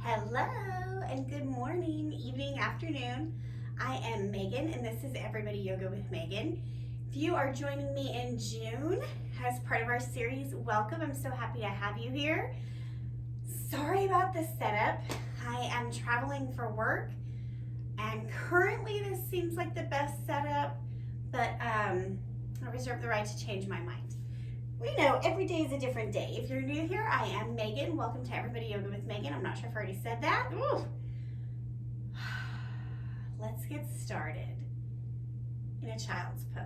Hello and good morning, evening, afternoon. I am Megan and this is Everybody Yoga with Megan. If you are joining me in June as part of our series, welcome. I'm so happy I have you here. Sorry about the setup. I am traveling for work and currently this seems like the best setup, but I reserve the right to change my mind. We know every day is a different day. If you're new here, I am Megan. Welcome to Everybody Yoga with Megan. I'm not sure if I already said that. Ooh. Let's get started in a child's pose.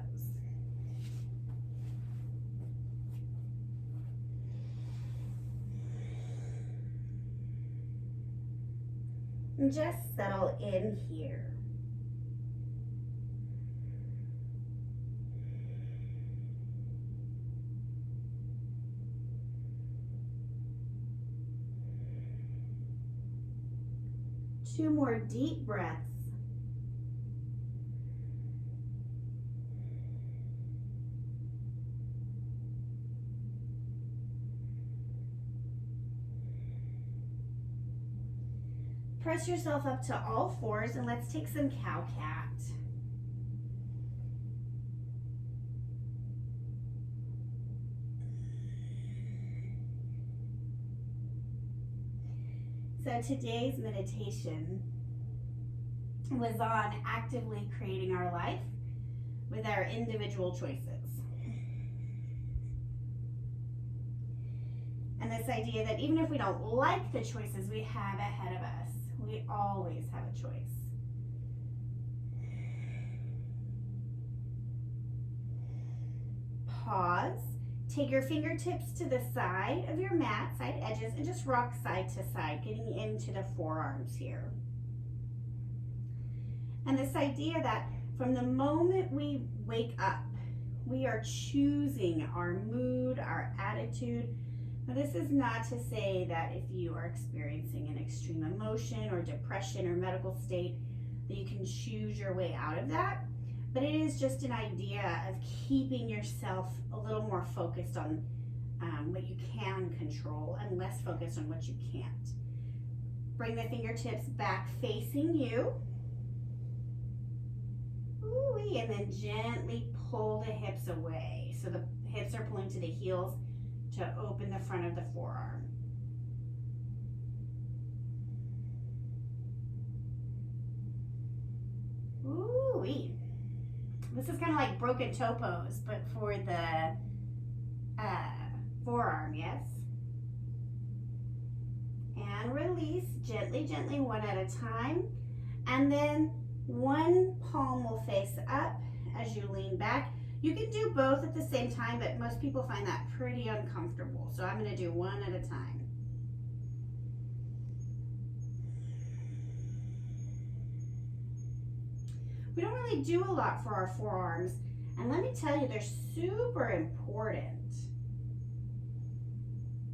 And just settle in here. Two more deep breaths. Press yourself up to all fours and let's take some cow-cat. So today's meditation was on actively creating our life with our individual choices. And this idea that even if we don't like the choices we have ahead of us, we always have a choice. Pause. Take your fingertips to the side of your mat, side edges, and just rock side to side, getting into the forearms here. And this idea that from the moment we wake up, we are choosing our mood, our attitude. Now, this is not to say that if you are experiencing an extreme emotion or depression or medical state, that you can choose your way out of that. But it is just an idea of keeping yourself a little more focused on what you can control and less focused on what you can't. Bring the fingertips back facing you. Ooh-wee, and then gently pull the hips away. So the hips are pulling to the heels to open the front of the forearm. Ooh-wee. This is kind of like broken toe pose, but for the forearm, yes? And release, gently, gently, one at a time. And then one palm will face up as you lean back. You can do both at the same time, but most people find that pretty uncomfortable. So I'm going to do one at a time. We don't really do a lot for our forearms, and let me tell you, they're super important.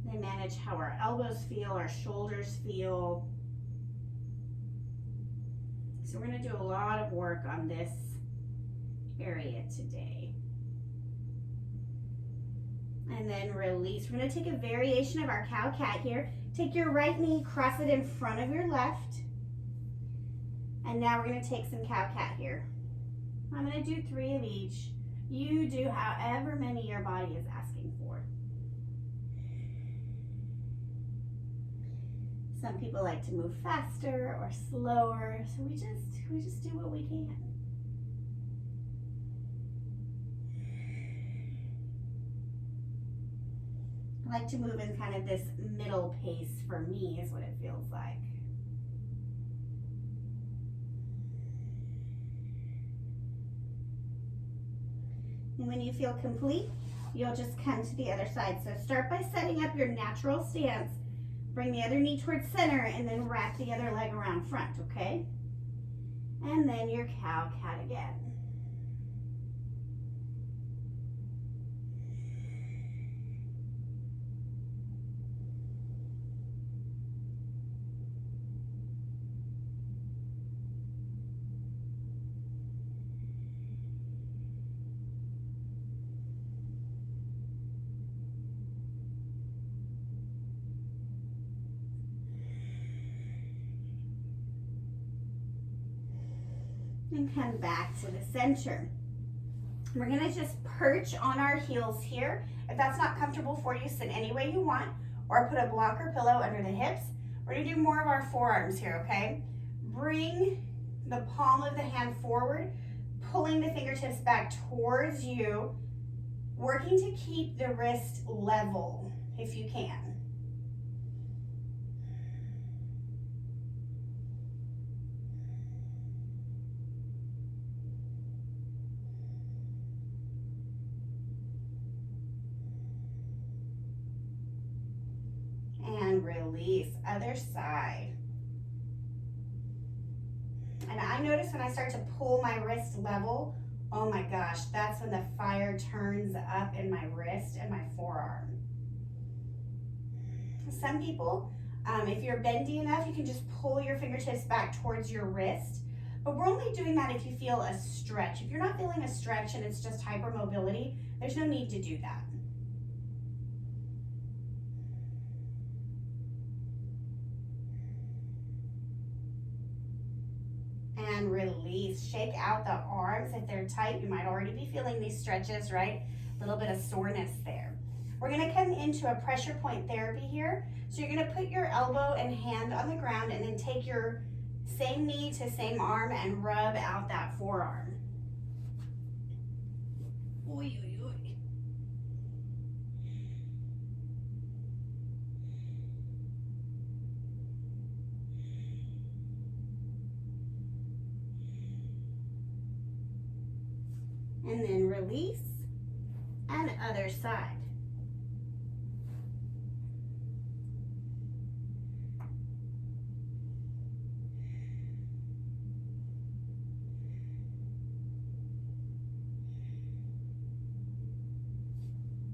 They manage how our elbows feel, our shoulders feel. So we're going to do a lot of work on this area today. And then release. We're going to take a variation of our cow-cat here. Take your right knee, cross it in front of your left. And now we're going to take some cow-cat here. I'm going to do 3 of each. You do however many your body is asking for. Some people like to move faster or slower, so we just do what we can. I like to move in kind of this middle pace for me is what it feels like. And when you feel complete, you'll just come to the other side. So start by setting up your natural stance. Bring the other knee towards center and then wrap the other leg around front, okay? And then your cow-cat again. And come back to the center. We're gonna just perch on our heels here. If that's not comfortable for you, sit any way you want, or put a block or pillow under the hips. We're gonna do more of our forearms here, okay? Bring the palm of the hand forward, pulling the fingertips back towards you, working to keep the wrist level if you can. And release, other side. And I notice when I start to pull my wrist level, oh my gosh, that's when the fire turns up in my wrist and my forearm. Some people, if you're bendy enough, you can just pull your fingertips back towards your wrist. But we're only doing that if you feel a stretch. If you're not feeling a stretch and it's just hypermobility, there's no need to do that. And release. Shake out the arms. If they're tight, you might already be feeling these stretches, right? A little bit of soreness there. We're gonna come into a pressure point therapy here. So you're gonna put your elbow and hand on the ground and then take your same knee to same arm and rub out that forearm. Oy, oy, oy. And then release, and other side.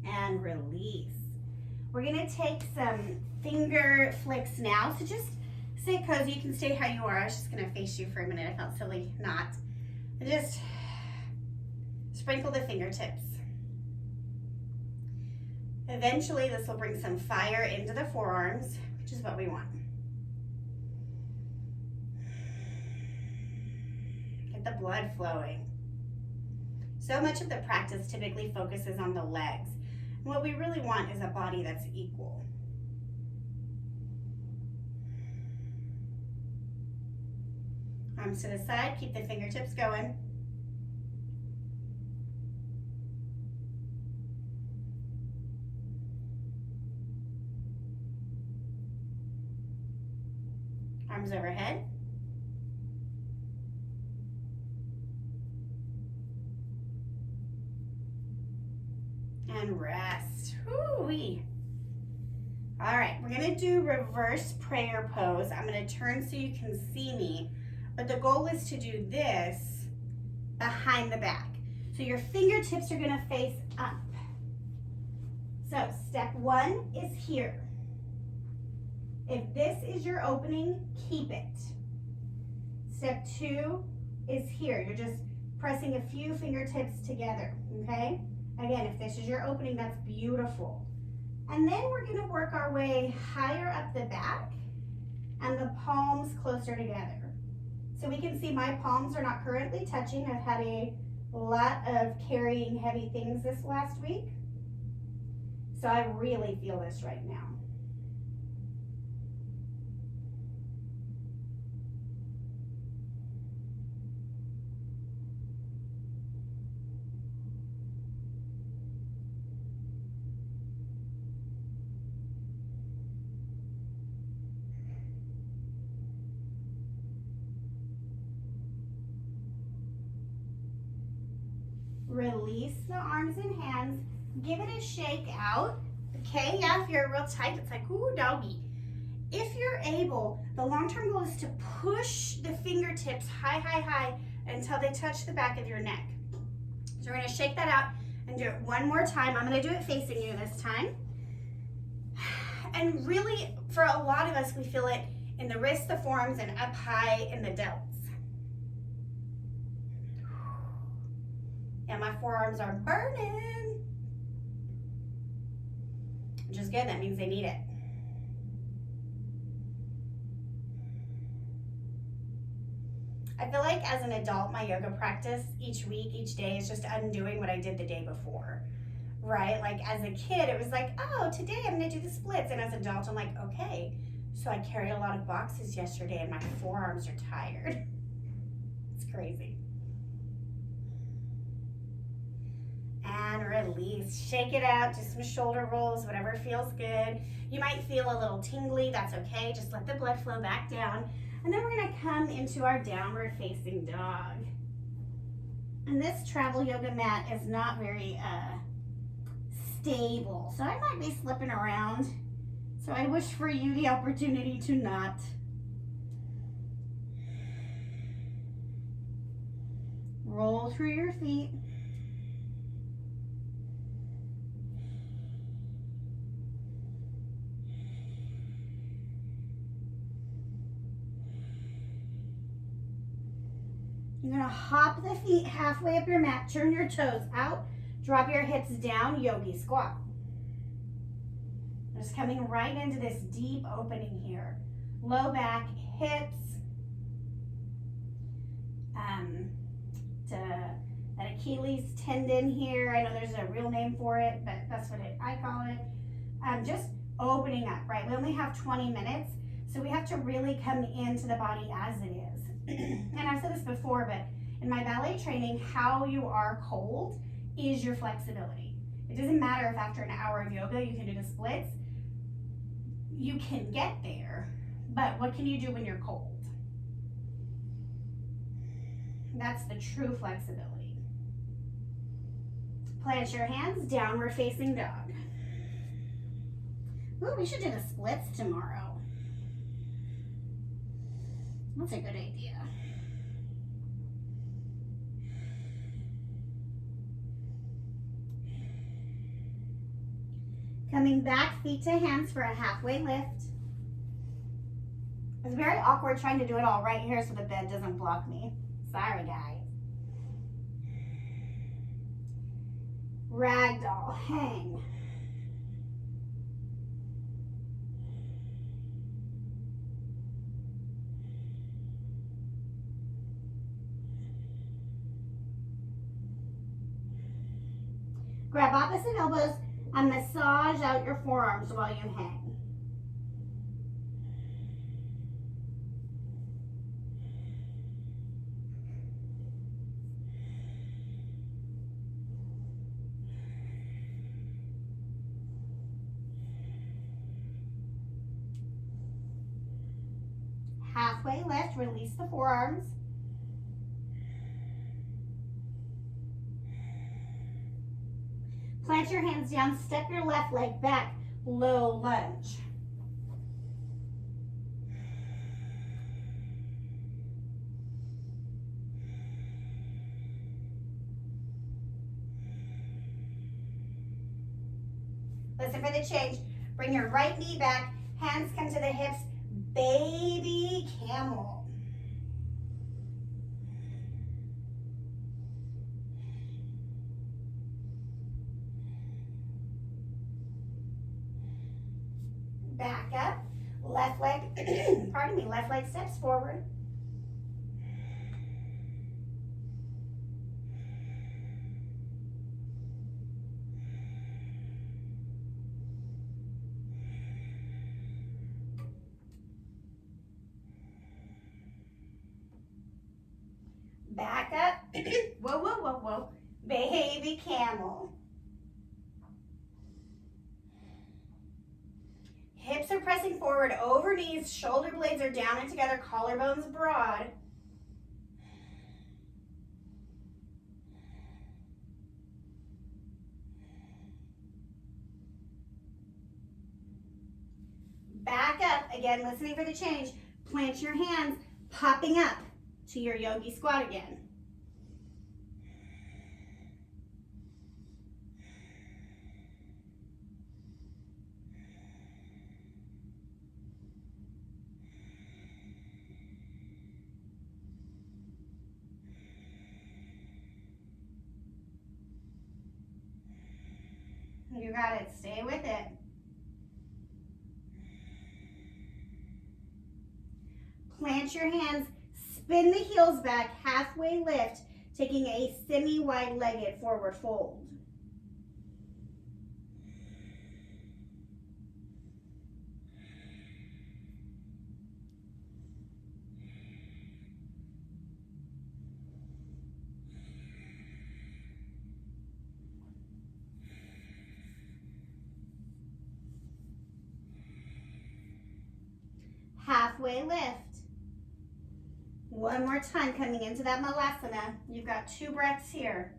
And release. We're gonna take some finger flicks now, so just stay cozy. You can stay how you are. I was just gonna face you for a minute. I felt silly not. Just sprinkle the fingertips. Eventually, this will bring some fire into the forearms, which is what we want. Get the blood flowing. So much of the practice typically focuses on the legs. And what we really want is a body that's equal. Arms to the side, keep the fingertips going. Arms overhead. And rest. Woo-wee. All right, we're gonna do reverse prayer pose. I'm gonna turn so you can see me, but the goal is to do this behind the back. So your fingertips are gonna face up. So step one is here. If this is your opening, keep it. Step two is here. You're just pressing a few fingertips together, okay? Again, if this is your opening, that's beautiful. And then we're gonna work our way higher up the back and the palms closer together. So we can see my palms are not currently touching. I've had a lot of carrying heavy things this last week. So I really feel this right now. Release the arms and hands. Give it a shake out. Okay, yeah, if you're real tight, it's like, ooh, doggy. If you're able, the long-term goal is to push the fingertips high, high, high until they touch the back of your neck. So we're gonna shake that out and do it one more time. I'm gonna do it facing you this time. And really, for a lot of us, we feel it in the wrists, the forearms, and up high in the delts. Yeah, my forearms are burning, which is good. That means they need it. I feel like as an adult, my yoga practice each week, each day is just undoing what I did the day before, right? Like as a kid, it was like, oh, today I'm gonna do the splits. And as an adult, I'm like, okay. So I carried a lot of boxes yesterday and my forearms are tired. It's crazy. And release. Shake it out. Do some shoulder rolls, whatever feels good. You might feel a little tingly. That's okay. Just let the blood flow back down. And then we're going to come into our downward facing dog. And this travel yoga mat is not very stable. So I might be slipping around. So I wish for you the opportunity to not. Roll through your feet. You're gonna hop the feet halfway up your mat, turn your toes out, drop your hips down, yogi squat. Just coming right into this deep opening here. Low back, hips, that Achilles tendon here. I know there's a real name for it, but that's what I call it. Just opening up, right? We only have 20 minutes, so we have to really come into the body as it is. And I've said this before, but in my ballet training, how you are cold is your flexibility. It doesn't matter if after an hour of yoga you can do the splits. You can get there, but what can you do when you're cold? That's the true flexibility. Plant your hands, downward facing dog. Ooh, we should do the splits tomorrow. That's a good idea. Coming back, feet to hands for a halfway lift. It's very awkward trying to do it all right here so the bed doesn't block me. Sorry, guys. Ragdoll, hang. Grab opposite elbows and massage out your forearms while you hang. Halfway lift, release the forearms. Plant your hands down, step your left leg back, low lunge. Listen for the change. Bring your right knee back, hands come to the hips, baby camel. Back up, left leg, pardon me, left leg steps forward. Back up, whoa, whoa, whoa, whoa, baby camel. Hips are pressing forward over knees, shoulder blades are down and together, collarbones broad. Back up, again, listening for the change. Plant your hands, popping up to your yogi squat again. You got it, stay with it. Plant your hands, Spin the heels back, halfway lift, taking a semi-wide legged forward fold. Halfway lift. One more time, coming into that Malasana. You've got 2 breaths here.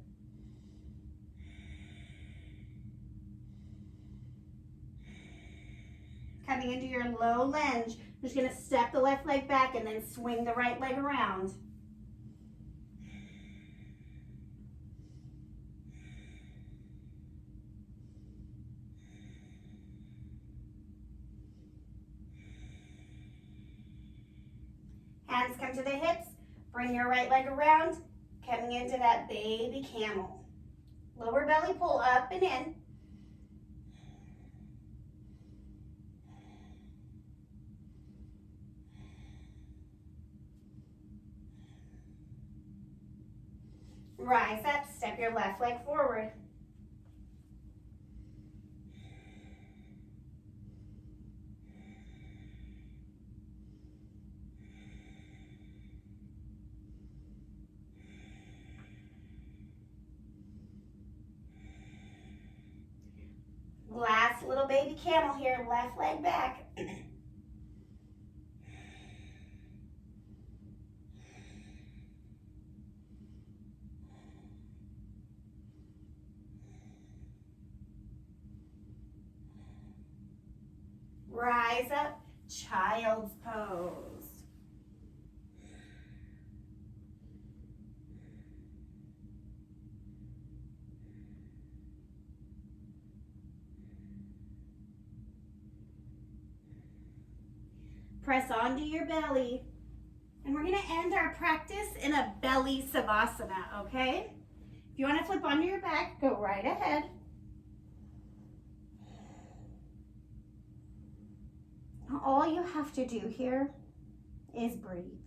Coming into your low lunge, you're just gonna step the left leg back and then swing the right leg around. Hands come to the hips, bring your right leg around, coming into that baby camel. Lower belly pull up and in. Rise up, step your left leg forward. Last little baby camel here, left leg back. Rise up, child's pose. Press onto your belly. And we're gonna end our practice in a belly savasana, okay? If you wanna flip onto your back, go right ahead. All you have to do here is breathe.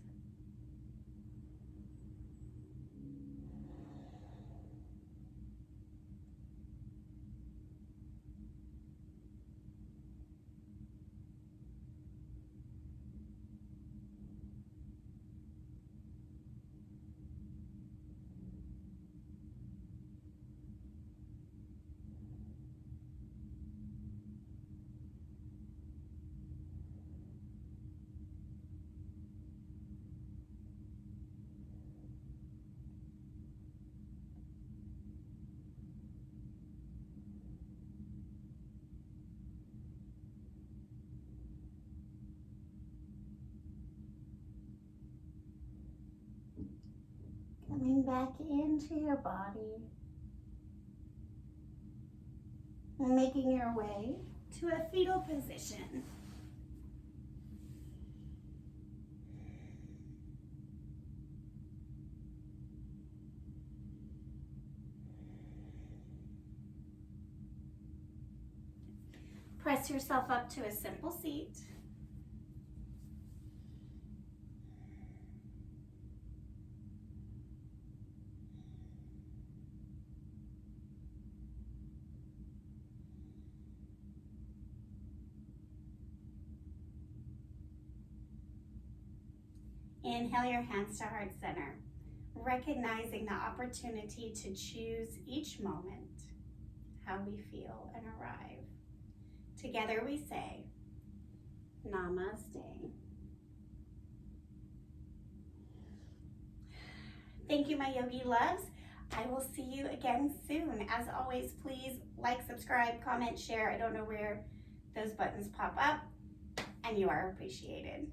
Coming back into your body. And making your way to a fetal position. Press yourself up to a simple seat. Inhale your hands to heart center, recognizing the opportunity to choose each moment, how we feel and arrive. Together we say, Namaste. Thank you, my yogi loves. I will see you again soon. As always, please like, subscribe, comment, share. I don't know where those buttons pop up, and you are appreciated.